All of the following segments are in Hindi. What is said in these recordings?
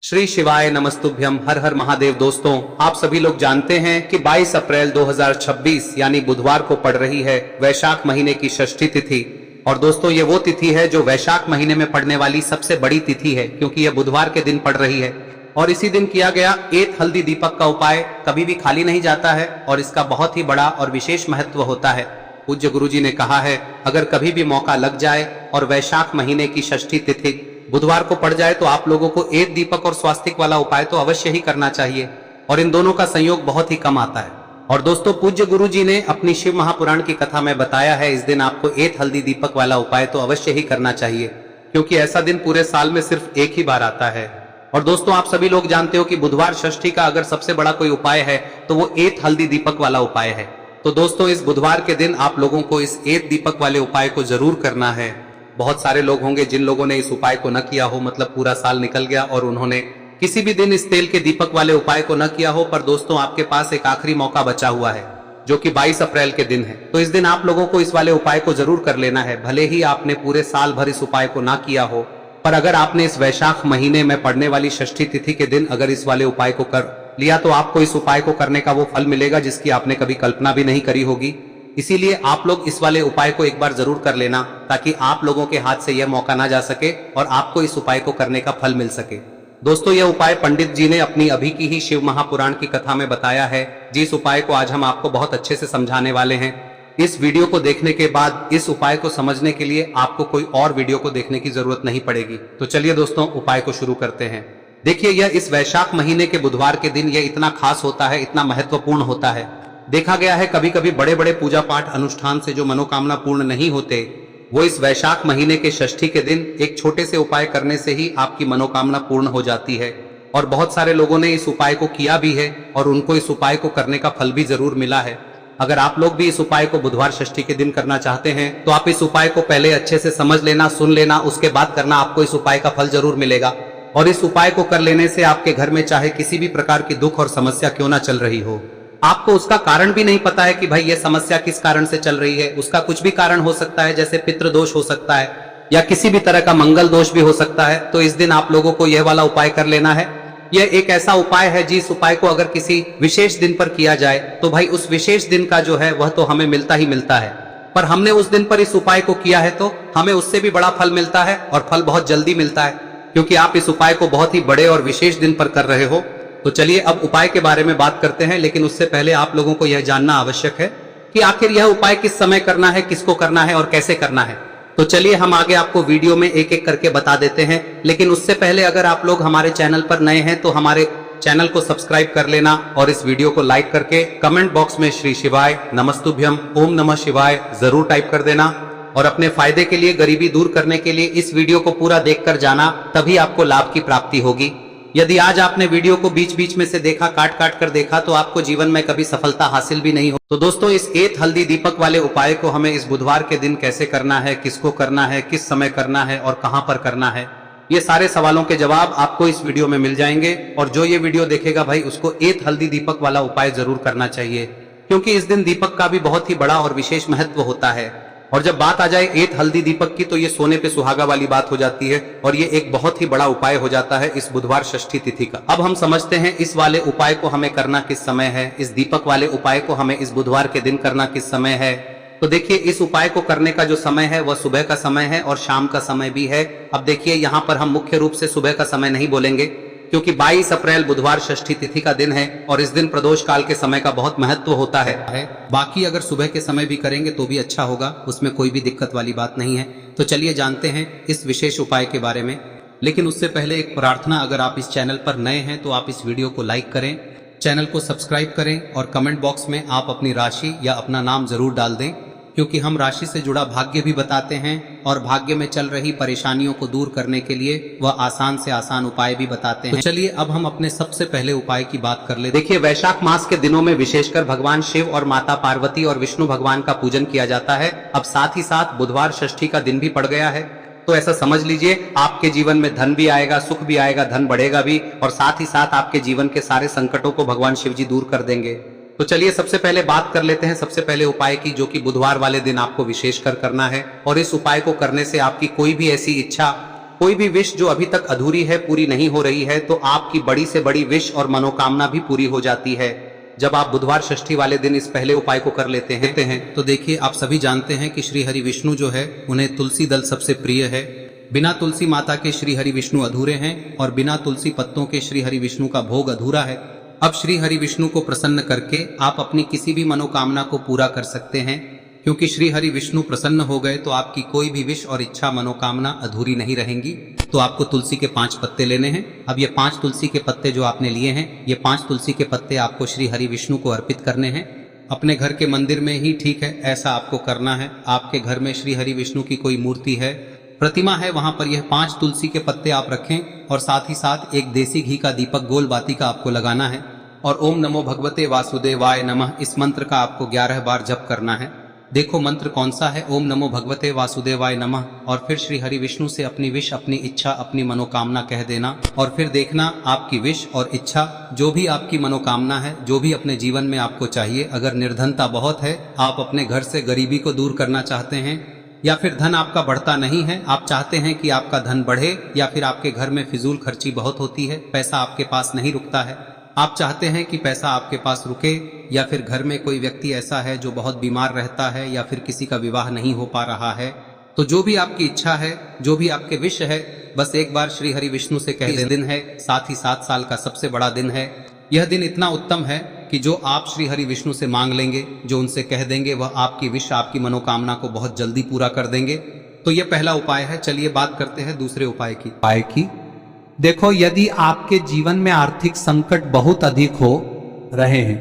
श्री शिवाय नमस्तुभ्यम। हर हर महादेव। दोस्तों, आप सभी लोग जानते हैं कि 22 अप्रैल 2026 यानी बुधवार को पड़ रही है वैशाख महीने की षष्ठी तिथि। और दोस्तों, ये वो तिथि है जो वैशाख महीने में पड़ने वाली सबसे बड़ी तिथि है, क्योंकि यह बुधवार के दिन पड़ रही है। और इसी दिन किया गया एत हल्दी दीपक का उपाय कभी भी खाली नहीं जाता है और इसका बहुत ही बड़ा और विशेष महत्व होता है। पूज्य गुरुजी ने कहा है, अगर कभी भी मौका लग जाए और वैशाख महीने की षष्ठी तिथि बुधवार को पड़ जाए तो आप लोगों को एत दीपक और स्वास्तिक वाला उपाय तो अवश्य ही करना चाहिए। और इन दोनों का संयोग बहुत ही कम आता है। और दोस्तों, पूज्य गुरुजी ने अपनी शिव महापुराण की कथा में बताया है, इस दिन आपको एत हल्दी दीपक वाला उपाय तो अवश्य ही करना चाहिए, क्योंकि ऐसा दिन पूरे साल में सिर्फ एक ही बार आता है। और दोस्तों, आप सभी लोग जानते हो कि बुधवार षष्ठी का अगर सबसे बड़ा कोई उपाय है तो वो एत हल्दी दीपक वाला उपाय है। तो दोस्तों, इस बुधवार के दिन आप लोगों को इस एत दीपक वाले उपाय को जरूर करना है। बहुत सारे लोग होंगे जिन लोगों ने इस उपाय को न किया हो, मतलब पूरा साल निकल गया और उन्होंने किसी भी दिन इस तेल के दीपक वाले उपाय को न किया हो। पर दोस्तों, आपके पास एक आखिरी मौका बचा हुआ है, जो कि 22 अप्रैल के दिन है। तो इस दिन आप लोगों को इस वाले उपाय को जरूर कर लेना है। भले ही आपने पूरे साल भर इस उपाय को ना किया हो, पर अगर आपने इस वैशाख महीने में पड़ने वाली षष्ठी तिथि के दिन अगर इस वाले उपाय को कर लिया तो आपको इस उपाय को करने का वो फल मिलेगा जिसकी आपने कभी कल्पना भी नहीं करी होगी। इसीलिए आप लोग इस वाले उपाय को एक बार जरूर कर लेना, ताकि आप लोगों के हाथ से यह मौका ना जा सके और आपको इस उपाय को करने का फल मिल सके। दोस्तों, यह उपाय पंडित जी ने अपनी अभी की ही शिव महापुराण की कथा में बताया है, जिस उपाय को आज हम आपको बहुत अच्छे से समझाने वाले हैं। इस वीडियो को देखने के बाद इस उपाय को समझने के लिए आपको कोई और वीडियो को देखने की जरूरत नहीं पड़ेगी। तो चलिए दोस्तों, उपाय को शुरू करते हैं। देखिए, यह इस वैशाख महीने के बुधवार के दिन यह इतना खास होता है, इतना महत्वपूर्ण होता है। देखा गया है कभी कभी बड़े बड़े पूजा पाठ अनुष्ठान से जो मनोकामना पूर्ण नहीं होते, वो इस वैशाख महीने के षष्ठी के दिन एक छोटे से उपाय करने से ही आपकी मनोकामना पूर्ण हो जाती है। और बहुत सारे लोगों ने इस उपाय को किया भी है और उनको इस उपाय को करने का फल भी जरूर मिला है। अगर आप लोग भी इस उपाय को बुधवार षष्ठी के दिन करना चाहते हैं तो आप इस उपाय को पहले अच्छे से समझ लेना, सुन लेना, उसके बाद करना। आपको इस उपाय का फल जरूर मिलेगा। और इस उपाय को कर लेने से आपके घर में चाहे किसी भी प्रकार की दुख और समस्या क्यों ना चल रही हो, आपको उसका कारण भी नहीं पता है कि भाई ये समस्या किस कारण से चल रही है, उसका कुछ भी कारण हो सकता है, जैसे पितृ दोष हो सकता है या किसी भी तरह का मंगल दोष भी हो सकता है। तो इस दिन आप लोगों को यह वाला उपाय कर लेना है। यह एक ऐसा उपाय है जिस उपाय को अगर किसी विशेष दिन पर किया जाए तो भाई उस विशेष दिन का जो है वह तो हमें मिलता ही मिलता है। पर हमने उस दिन पर इस उपाय को किया है तो हमें उससे भी बड़ा फल मिलता है, और फल बहुत जल्दी मिलता है, क्योंकि आप इस उपाय को बहुत ही बड़े और विशेष दिन पर कर रहे हो। तो चलिए अब उपाय के बारे में बात करते हैं, लेकिन उससे पहले आप लोगों को यह जानना आवश्यक है कि आखिर यह उपाय किस समय करना है, किसको करना है और कैसे करना है। तो चलिए हम आगे आपको वीडियो में एक एक करके बता देते हैं। लेकिन उससे पहले अगर आप लोग हमारे चैनल पर नए हैं तो हमारे चैनल को सब्सक्राइब कर लेना और इस वीडियो को लाइक करके कमेंट बॉक्स में श्री शिवाय नमस्तुभ्यम ओम नमः शिवाय जरूर टाइप कर देना। और अपने फायदे के लिए, गरीबी दूर करने के लिए इस वीडियो को पूरा देखकर जाना, तभी आपको लाभ की प्राप्ति होगी। यदि आज आपने वीडियो को बीच बीच में से देखा, काट काट कर देखा, तो आपको जीवन में कभी सफलता हासिल भी नहीं हो। तो दोस्तों, इस एत हल्दी दीपक वाले उपाय को हमें इस बुधवार के दिन कैसे करना है, किसको करना है, किस समय करना है और कहां पर करना है, ये सारे सवालों के जवाब आपको इस वीडियो में मिल जाएंगे। और जो ये वीडियो देखेगा भाई, उसको एत हल्दी दीपक वाला उपाय जरूर करना चाहिए, क्योंकि इस दिन दीपक का भी बहुत ही बड़ा और विशेष महत्व होता है। और जब बात आ जाए एत हल्दी दीपक की तो ये सोने पे सुहागा वाली बात हो जाती है, और ये एक बहुत ही बड़ा उपाय हो जाता है इस बुधवार षष्ठी तिथि का। अब हम समझते हैं इस वाले उपाय को हमें करना किस समय है, इस दीपक वाले उपाय को हमें इस बुधवार के दिन करना किस समय है। तो देखिए, इस उपाय को करने का जो समय है वह सुबह का समय है और शाम का समय भी है। अब देखिए, यहाँ पर हम मुख्य रूप से सुबह का समय नहीं बोलेंगे, क्योंकि 22 अप्रैल बुधवार षष्ठी तिथि का दिन है और इस दिन प्रदोष काल के समय का बहुत महत्व होता है। बाकी अगर सुबह के समय भी करेंगे तो भी अच्छा होगा, उसमें कोई भी दिक्कत वाली बात नहीं है। तो चलिए जानते हैं इस विशेष उपाय के बारे में। लेकिन उससे पहले एक प्रार्थना, अगर आप इस चैनल पर नए हैं तो आप इस वीडियो को लाइक करें, चैनल को सब्सक्राइब करें और कमेंट बॉक्स में आप अपनी राशि या अपना नाम जरूर डाल दें, क्योंकि हम राशि से जुड़ा भाग्य भी बताते हैं और भाग्य में चल रही परेशानियों को दूर करने के लिए वह आसान से आसान उपाय भी बताते हैं। तो चलिए अब हम अपने सबसे पहले उपाय की बात कर ले। देखिए, वैशाख मास के दिनों में विशेषकर भगवान शिव और माता पार्वती और विष्णु भगवान का पूजन किया जाता है। अब साथ ही साथ बुधवार षष्ठी का दिन भी पड़ गया है, तो ऐसा समझ लीजिए आपके जीवन में धन भी आएगा, सुख भी आएगा, धन बढ़ेगा भी, और साथ ही साथ आपके जीवन के सारे संकटों को भगवान शिव जी दूर कर देंगे। तो चलिए सबसे पहले बात कर लेते हैं सबसे पहले उपाय की, जो कि बुधवार वाले दिन आपको विशेषकर करना है। और इस उपाय को करने से आपकी कोई भी ऐसी इच्छा कोई भी विश जो अभी तक अधूरी है, पूरी नहीं हो रही है, तो आपकी बड़ी से बड़ी विश और मनोकामना भी पूरी हो जाती है जब आप बुधवार षष्ठी वाले दिन इस पहले उपाय को कर लेते हैं। तो देखिए, आप सभी जानते हैं कि श्री हरि विष्णु जो है उन्हें तुलसी दल सबसे प्रिय है। बिना तुलसी माता के श्री हरि विष्णु अधूरे हैं और बिना तुलसी पत्तों के श्री हरि विष्णु का भोग अधूरा है। अब श्री हरि विष्णु को प्रसन्न करके आप अपनी किसी भी मनोकामना को पूरा कर सकते हैं, क्योंकि श्री हरि विष्णु प्रसन्न हो गए तो आपकी कोई भी विश और इच्छा मनोकामना अधूरी नहीं रहेंगी। तो आपको तुलसी के 5 पत्ते लेने हैं। अब ये 5 तुलसी के पत्ते जो आपने लिए हैं, ये 5 तुलसी के पत्ते आपको श्री हरि विष्णु को अर्पित करने हैं। अपने घर के मंदिर में ही ठीक है, ऐसा आपको करना है। आपके घर में श्री हरि विष्णु की कोई मूर्ति है, प्रतिमा है, वहां पर यह 5 तुलसी के पत्ते आप रखें और साथ ही साथ एक देसी घी का दीपक गोल बाती का आपको लगाना है और ओम नमो भगवते वासुदेवाय नमः इस मंत्र का आपको 11 बार जप करना है। देखो मंत्र कौन सा है, ओम नमो भगवते वासुदेवाय नमः, और फिर श्री हरि विष्णु से अपनी विश, अपनी इच्छा, अपनी मनोकामना कह देना और फिर देखना आपकी विश और इच्छा, जो भी आपकी मनोकामना है, जो भी अपने जीवन में आपको चाहिए। अगर निर्धनता बहुत है, आप अपने घर से गरीबी को दूर करना चाहते हैं, या फिर धन आपका बढ़ता नहीं है, आप चाहते हैं कि आपका धन बढ़े, या फिर आपके घर में फिजूल खर्ची बहुत होती है, पैसा आपके पास नहीं रुकता है, आप चाहते हैं कि पैसा आपके पास रुके, या फिर घर में कोई व्यक्ति ऐसा है जो बहुत बीमार रहता है, या फिर किसी का विवाह नहीं हो पा रहा है, तो जो भी आपकी इच्छा है, जो भी आपके विश है, बस एक बार श्री हरि विष्णु से कह दें। दिन है, साथ ही 7 साल का सबसे बड़ा दिन है। यह दिन इतना उत्तम है कि जो आप श्री हरि विष्णु से मांग लेंगे, जो उनसे कह देंगे, वह आपकी विश, आपकी मनोकामना को बहुत जल्दी पूरा कर देंगे। तो यह पहला उपाय है। चलिए बात करते हैं दूसरे उपाय की। देखो, यदि आपके जीवन में आर्थिक संकट बहुत अधिक हो रहे हैं,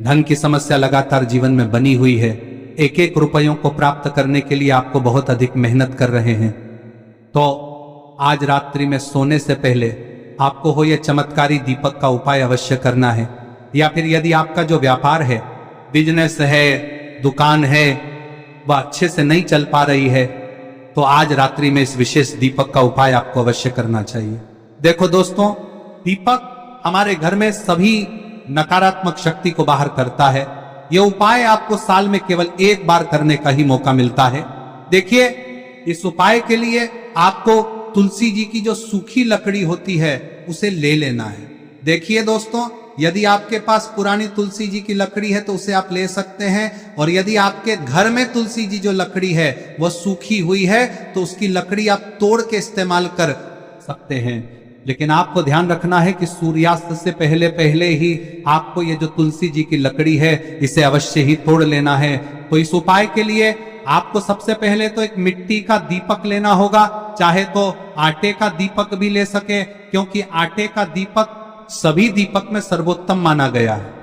धन की समस्या लगातार जीवन में बनी हुई है, एक एक रुपयों को प्राप्त करने के लिए आपको बहुत अधिक मेहनत कर रहे हैं, तो आज रात्रि में सोने से पहले आपको हो यह चमत्कारी दीपक का उपाय अवश्य करना है। या फिर यदि आपका जो व्यापार है, बिजनेस है, दुकान है, वह अच्छे से नहीं चल पा रही है, तो आज रात्रि में इस विशेष दीपक का उपाय आपको अवश्य करना चाहिए। देखो दोस्तों, दीपक हमारे घर में सभी नकारात्मक शक्ति को बाहर करता है। यह उपाय आपको साल में केवल एक बार करने का ही मौका मिलता है। देखिए, इस उपाय के लिए आपको तुलसी जी की जो सूखी लकड़ी होती है उसे ले लेना है। देखिए दोस्तों, यदि आपके पास पुरानी तुलसी जी की लकड़ी है तो उसे आप ले सकते हैं, और यदि आपके घर में तुलसी जी जो लकड़ी है वह सूखी हुई है तो उसकी लकड़ी आप तोड़ के इस्तेमाल कर सकते हैं। लेकिन आपको ध्यान रखना है कि सूर्यास्त से पहले पहले ही आपको ये जो तुलसी जी की लकड़ी है इसे अवश्य ही तोड़ लेना है। तो इस उपाय के लिए आपको सबसे पहले तो एक मिट्टी का दीपक लेना होगा, चाहे तो आटे का दीपक भी ले सके, क्योंकि आटे का दीपक सभी दीपक में सर्वोत्तम माना गया है।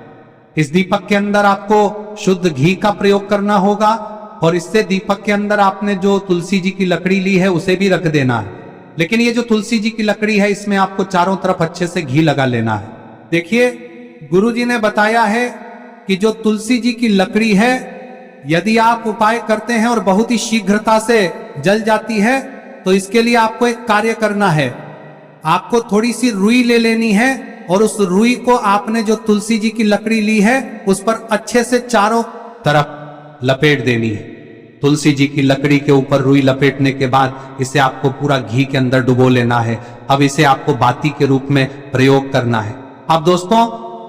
इस दीपक के अंदर आपको शुद्ध घी का प्रयोग करना होगा, और इससे दीपक के अंदर आपने जो तुलसी जी की लकड़ी ली है उसे भी रख देना है। लेकिन ये जो तुलसी जी की लकड़ी है, इसमें आपको चारों तरफ अच्छे से घी लगा लेना है। देखिए, गुरुजी ने बताया है कि जो तुलसी जी की लकड़ी है, यदि आप उपाय करते हैं और बहुत ही शीघ्रता से जल जाती है, तो इसके लिए आपको एक कार्य करना है। आपको थोड़ी सी रुई ले लेनी है और उस रुई को आपने जो तुलसी जी की लकड़ी ली है उस पर अच्छे से चारों तरफ लपेट देनी है। तुलसी जी की लकड़ी के ऊपर रुई लपेटने के बाद इसे आपको पूरा घी के अंदर डुबो लेना है। अब इसे आपको बाती के रूप में प्रयोग करना है। अब दोस्तों,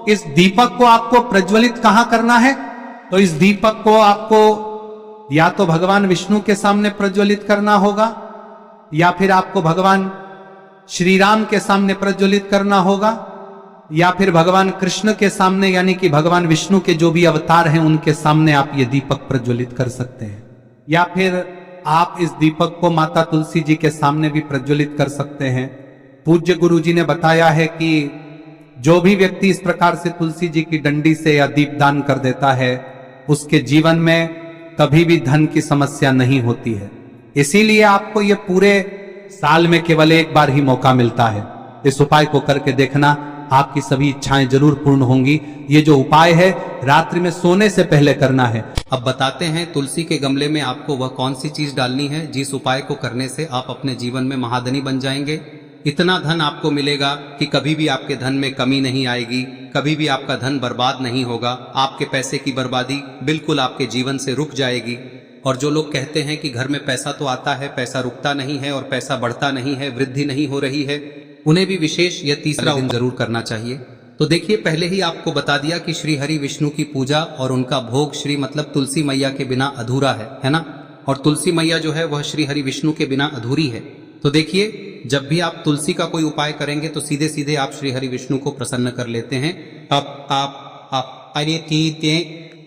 इस दीपक को आपको प्रज्वलित कहां करना है? तो इस दीपक को आपको या तो भगवान विष्णु के सामने प्रज्वलित करना होगा, या फिर आपको भगवान श्री राम के सामने प्रज्वलित करना होगा, या फिर भगवान कृष्ण के सामने, यानी कि भगवान विष्णु के जो भी अवतार हैं उनके सामने आप ये दीपक प्रज्वलित कर सकते हैं। या फिर आप इस दीपक को माता तुलसी जी के सामने भी प्रज्वलित कर सकते हैं। पूज्य गुरु जी ने बताया है कि जो भी व्यक्ति इस प्रकार से तुलसी जी की डंडी से या दीपदान कर देता है, उसके जीवन में कभी भी धन की समस्या नहीं होती है। इसीलिए आपको ये पूरे साल में केवल एक बार ही मौका मिलता है। इस उपाय को करके देखना, आपकी सभी इच्छाएं जरूर पूर्ण होंगी। ये जो उपाय है रात्रि में सोने से पहले करना है। अब बताते हैं तुलसी के गमले में आपको वह कौन सी चीज डालनी है जिस उपाय को करने से आप अपने जीवन में महाधनी बन जाएंगे। इतना धन आपको मिलेगा कि कभी भी आपके धन में कमी नहीं आएगी, कभी भी आपका धन बर्बाद नहीं होगा। आपके पैसे की बर्बादी बिल्कुल आपके जीवन से रुक जाएगी। और जो लोग कहते हैं कि घर में पैसा तो आता है, पैसा रुकता नहीं है और पैसा बढ़ता नहीं है, वृद्धि नहीं हो रही है, उन्हें भी विशेष यह तीसरा दिन जरूर करना चाहिए। तो देखिए, पहले ही आपको बता दिया कि श्री हरि विष्णु की पूजा और उनका भोग श्री मतलब तुलसी मैया के बिना अधूरा है ना। और तुलसी मैया जो है वह श्री हरि विष्णु के बिना अधूरी है। तो देखिए, जब भी आप तुलसी का कोई उपाय करेंगे तो सीधे सीधे आप श्री हरि विष्णु को प्रसन्न कर लेते हैं।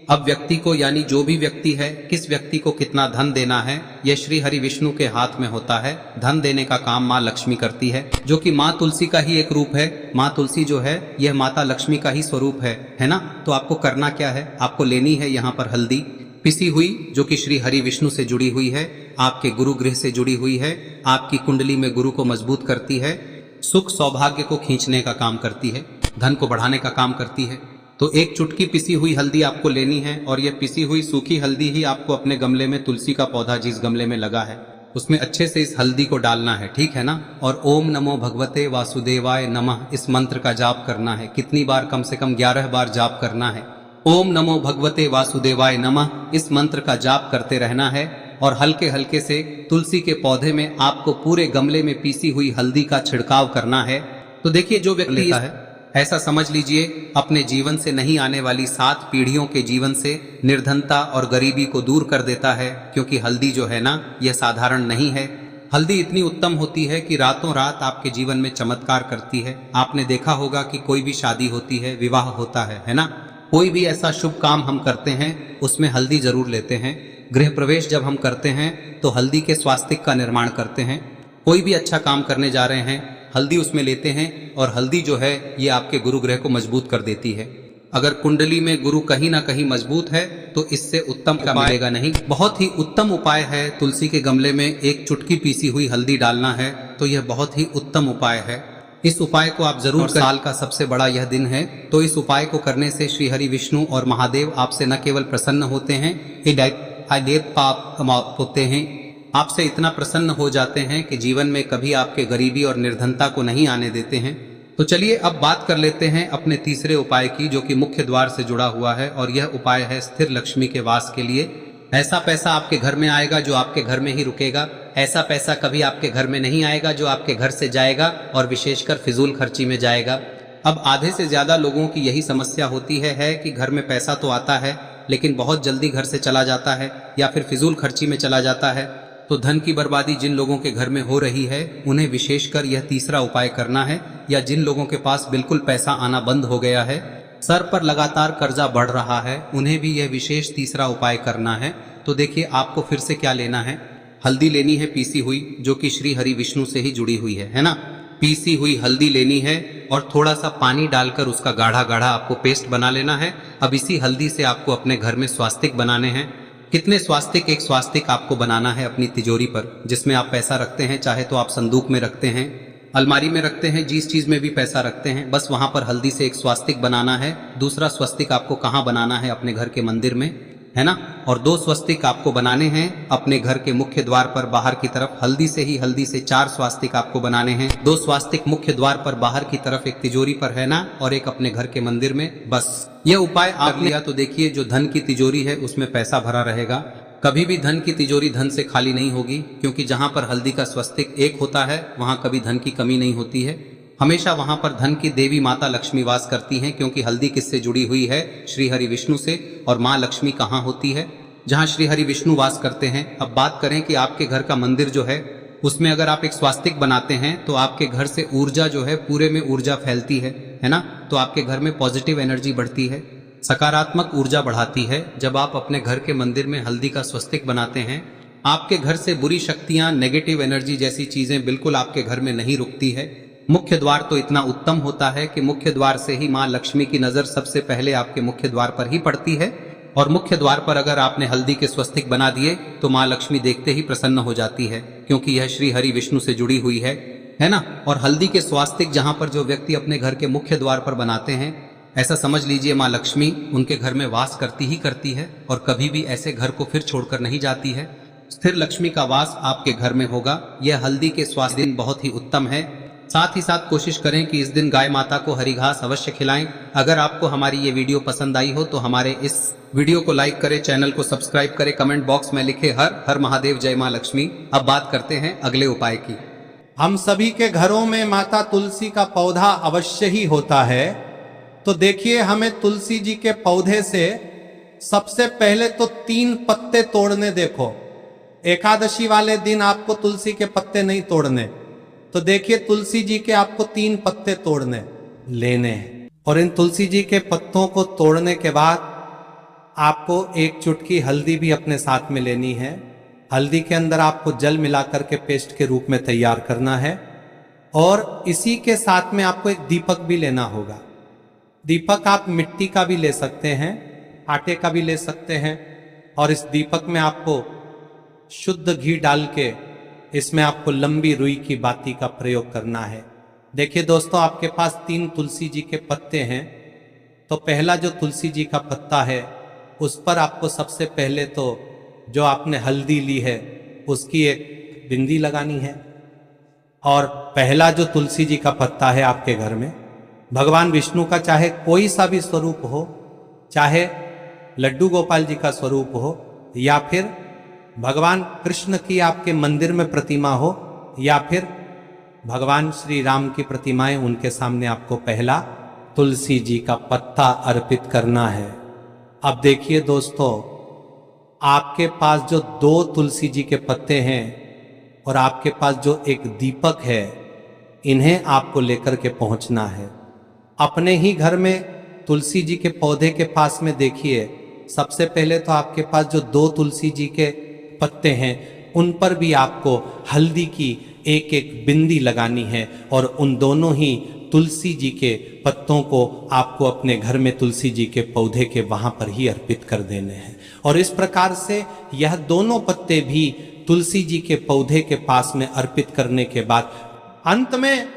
अब व्यक्ति को, यानी जो भी व्यक्ति है, किस व्यक्ति को कितना धन देना है, यह श्री हरि विष्णु के हाथ में होता है। धन देने का काम माँ लक्ष्मी करती है, जो कि माँ तुलसी का ही एक रूप है। माँ तुलसी जो है यह माता लक्ष्मी का ही स्वरूप है ना। तो आपको करना क्या है, आपको लेनी है यहाँ पर हल्दी पिसी हुई, जो कि श्री हरि विष्णु से जुड़ी हुई है, आपके गुरु गृह से जुड़ी हुई है, आपकी कुंडली में गुरु को मजबूत करती है, सुख सौभाग्य को खींचने का काम करती है, धन को बढ़ाने का काम करती है। तो एक चुटकी पिसी हुई हल्दी आपको लेनी है और यह पिसी हुई सूखी हल्दी ही आपको अपने गमले में, तुलसी का पौधा जिस गमले में लगा है उसमें अच्छे से इस हल्दी को डालना है, ठीक है ना। और ओम नमो भगवते वासुदेवाय नमः इस मंत्र का जाप करना है। कितनी बार? कम से कम 11 बार जाप करना है। ओम नमो भगवते वासुदेवाय नमः इस मंत्र का जाप करते रहना है और हल्के हल्के से तुलसी के पौधे में आपको पूरे गमले में पीसी हुई हल्दी का छिड़काव करना है। तो देखिए, जो व्यक्ति लेता है, ऐसा समझ लीजिए अपने जीवन से नहीं आने वाली 7 पीढ़ियों के जीवन से निर्धनता और गरीबी को दूर कर देता है। क्योंकि हल्दी जो है ना, यह साधारण नहीं है। हल्दी इतनी उत्तम होती है कि रातों रात आपके जीवन में चमत्कार करती है। आपने देखा होगा कि कोई भी शादी होती है, विवाह होता है ना, कोई भी ऐसा शुभ काम हम करते हैं उसमें हल्दी जरूर लेते हैं। गृह प्रवेश जब हम करते हैं तो हल्दी के स्वास्तिक का निर्माण करते हैं। कोई भी अच्छा काम करने जा रहे हैं, हल्दी उसमें लेते हैं और हल्दी जो है ये आपके गुरु ग्रह को मजबूत कर देती है। अगर कुंडली में गुरु कहीं ना कहीं मजबूत है तो इससे उत्तम का मिलेगा नहीं। बहुत ही उत्तम उपाय है, तुलसी के गमले में एक चुटकी पीसी हुई हल्दी डालना है, तो यह बहुत ही उत्तम उपाय है। इस उपाय को आप जरूर, साल का सबसे बड़ा यह दिन है, तो इस उपाय को करने से श्री हरि विष्णु और महादेव आपसे न केवल प्रसन्न होते हैं, पाप होते हैं, आपसे इतना प्रसन्न हो जाते हैं कि जीवन में कभी आपके गरीबी और निर्धनता को नहीं आने देते हैं। तो चलिए अब बात कर लेते हैं अपने तीसरे उपाय की, जो कि मुख्य द्वार से जुड़ा हुआ है और यह उपाय है स्थिर लक्ष्मी के वास के लिए। ऐसा पैसा आपके घर में आएगा जो आपके घर में ही रुकेगा। ऐसा पैसा कभी आपके घर में नहीं आएगा जो आपके घर से जाएगा और विशेषकर फिजूल खर्ची में जाएगा। अब आधे से ज्यादा लोगों की यही समस्या होती है कि घर में पैसा तो आता है लेकिन बहुत जल्दी घर से चला जाता है या फिर फिजूल खर्ची में चला जाता है। तो धन की बर्बादी जिन लोगों के घर में हो रही है उन्हें विशेषकर यह तीसरा उपाय करना है, या जिन लोगों के पास बिल्कुल पैसा आना बंद हो गया है, सर पर लगातार कर्जा बढ़ रहा है, उन्हें भी यह विशेष तीसरा उपाय करना है। तो देखिए, आपको फिर से क्या लेना है, हल्दी लेनी है पीसी हुई, जो कि श्री हरि विष्णु से ही जुड़ी हुई है ना। पीसी हुई हल्दी लेनी है और थोड़ा सा पानी डालकर उसका गाढ़ा गाढ़ा आपको पेस्ट बना लेना है। अब इसी हल्दी से आपको अपने घर में स्वास्तिक बनाने हैं। कितने स्वास्तिक? एक स्वास्तिक आपको बनाना है अपनी तिजोरी पर, जिसमें आप पैसा रखते हैं, चाहे तो आप संदूक में रखते हैं, अलमारी में रखते हैं, जिस चीज में भी पैसा रखते हैं, बस वहां पर हल्दी से एक स्वास्तिक बनाना है। दूसरा स्वस्तिक आपको कहाँ बनाना है? अपने घर के मंदिर में, है ना। और 2 स्वस्तिक आपको बनाने हैं अपने घर के मुख्य द्वार पर बाहर की तरफ। हल्दी से 4 स्वास्तिक आपको बनाने हैं। 2 स्वास्तिक मुख्य द्वार पर बाहर की तरफ, एक तिजोरी पर, है ना, और एक अपने घर के मंदिर में। बस यह उपाय आप लिया तो देखिए, जो धन की तिजोरी है उसमें पैसा भरा रहेगा। कभी भी धन की तिजोरी धन से खाली नहीं होगी, क्योंकि जहां पर हल्दी का स्वस्तिक एक होता है वहां कभी धन की कमी नहीं होती है। हमेशा वहां पर धन की देवी माता लक्ष्मी वास करती हैं, क्योंकि हल्दी किससे जुड़ी हुई है? श्री हरि विष्णु से। और माँ लक्ष्मी कहाँ होती है? जहाँ श्री हरि विष्णु वास करते हैं। अब बात करें कि आपके घर का मंदिर जो है उसमें अगर आप एक स्वास्तिक बनाते हैं तो आपके घर से ऊर्जा जो है, पूरे में ऊर्जा फैलती है ना। तो आपके घर में पॉजिटिव एनर्जी बढ़ती है, सकारात्मक ऊर्जा बढ़ाती है। जब आप अपने घर के मंदिर में हल्दी का स्वस्तिक बनाते हैं, आपके घर से बुरी शक्तियां, नेगेटिव एनर्जी जैसी चीजें बिल्कुल आपके घर में नहीं रुकती है। मुख्य द्वार तो इतना उत्तम होता है कि मुख्य द्वार से ही माँ लक्ष्मी की नजर सबसे पहले आपके मुख्य द्वार पर ही पड़ती है। और मुख्य द्वार पर अगर आपने हल्दी के स्वस्तिक बना दिए तो माँ लक्ष्मी देखते ही प्रसन्न हो जाती है, क्योंकि यह श्री हरि विष्णु से जुड़ी हुई है ना। और हल्दी के स्वास्तिक जहां पर जो व्यक्ति अपने घर के मुख्य द्वार पर बनाते हैं, ऐसा समझ लीजिए माँ लक्ष्मी उनके घर में वास करती ही करती है और कभी भी ऐसे घर को फिर छोड़कर नहीं जाती है। स्थिर लक्ष्मी का वास आपके घर में होगा। यह हल्दी के स्वास्थ्य दिन बहुत ही उत्तम है। साथ ही साथ कोशिश करें कि इस दिन गाय माता को हरी घास अवश्य खिलाएं। अगर आपको हमारी ये वीडियो पसंद आई हो तो हमारे इस वीडियो को लाइक करें, चैनल को सब्सक्राइब करें, कमेंट बॉक्स में लिखे हर हर महादेव, जय मां लक्ष्मी। अब बात करते हैं अगले उपाय की। हम सभी के घरों में माता तुलसी का पौधा अवश्य ही होता है। तो देखिए, हमें तुलसी जी के पौधे से सबसे पहले तो 3 पत्ते तोड़ने। देखो, एकादशी वाले दिन आपको तुलसी के पत्ते नहीं तोड़ने। तो देखिए, तुलसी जी के आपको 3 पत्ते तोड़ने लेने हैं। और इन तुलसी जी के पत्तों को तोड़ने के बाद आपको 1 चुटकी हल्दी भी अपने साथ में लेनी है। हल्दी के अंदर आपको जल मिलाकर के पेस्ट के रूप में तैयार करना है। और इसी के साथ में आपको एक दीपक भी लेना होगा। दीपक आप मिट्टी का भी ले सकते हैं, आटे का भी ले सकते हैं। और इस दीपक में आपको शुद्ध घी डाल के इसमें आपको लंबी रुई की बाती का प्रयोग करना है। देखिए दोस्तों, आपके पास 3 तुलसी जी के पत्ते हैं। तो पहला जो तुलसी जी का पत्ता है उस पर आपको सबसे पहले तो जो आपने हल्दी ली है उसकी एक बिंदी लगानी है। और पहला जो तुलसी जी का पत्ता है आपके घर में, भगवान विष्णु का चाहे कोई सा भी स्वरूप हो, चाहे लड्डू गोपाल जी का स्वरूप हो, या फिर भगवान कृष्ण की आपके मंदिर में प्रतिमा हो, या फिर भगवान श्री राम की प्रतिमाएं, उनके सामने आपको पहला तुलसी जी का पत्ता अर्पित करना है। अब देखिए दोस्तों, आपके पास जो 2 तुलसी जी के पत्ते हैं और आपके पास जो एक दीपक है, इन्हें आपको लेकर के पहुंचना है। अपने ही घर में तुलसी जी के पौधे के पास में देखिए, सबसे पहले तो आपके पास जो 2 तुलसी जी के पत्ते हैं उन पर भी आपको हल्दी की एक बिंदी लगानी है। और उन दोनों ही तुलसी जी के पत्तों को आपको अपने घर में तुलसी जी के पौधे के वहां पर ही अर्पित कर देने हैं। और इस प्रकार से यह दोनों पत्ते भी तुलसी जी के पौधे के पास में अर्पित करने के बाद अंत में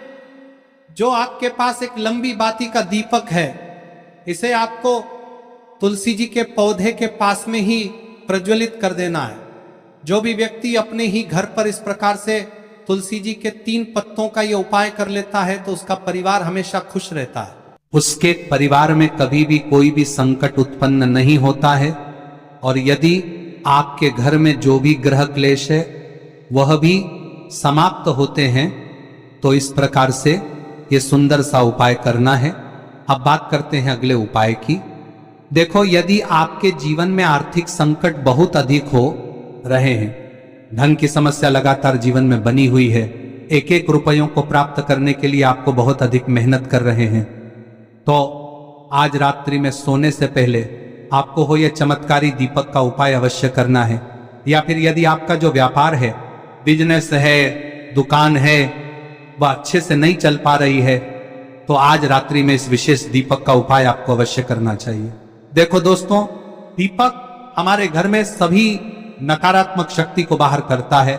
जो आपके पास एक लंबी बाती का दीपक है, इसे आपको तुलसी जी के पौधे के पास में ही प्रज्वलित कर देना है। जो भी व्यक्ति अपने ही घर पर इस प्रकार से तुलसी जी के 3 पत्तों का ये उपाय कर लेता है तो उसका परिवार हमेशा खुश रहता है। उसके परिवार में कभी भी कोई भी संकट उत्पन्न नहीं होता है। और यदि आपके घर में जो भी ग्रह क्लेश है वह भी समाप्त होते हैं। तो इस प्रकार से ये सुंदर सा उपाय करना है। अब बात करते हैं अगले उपाय की। देखो, यदि आपके जीवन में आर्थिक संकट बहुत अधिक हो रहे हैं, धन की समस्या लगातार जीवन में बनी हुई है, एक रुपयों को प्राप्त करने के लिए आपको बहुत अधिक मेहनत कर रहे हैं, तो आज रात्रि में सोने से पहले आपको हो यह चमत्कारी दीपक का उपाय अवश्य करना है। या फिर यदि आपका जो व्यापार है, बिजनेस है, दुकान है, वह अच्छे से नहीं चल पा रही है, तो आज रात्रि में इस विशेष दीपक का उपाय आपको अवश्य करना चाहिए। देखो दोस्तों, दीपक हमारे घर में सभी नकारात्मक शक्ति को बाहर करता है।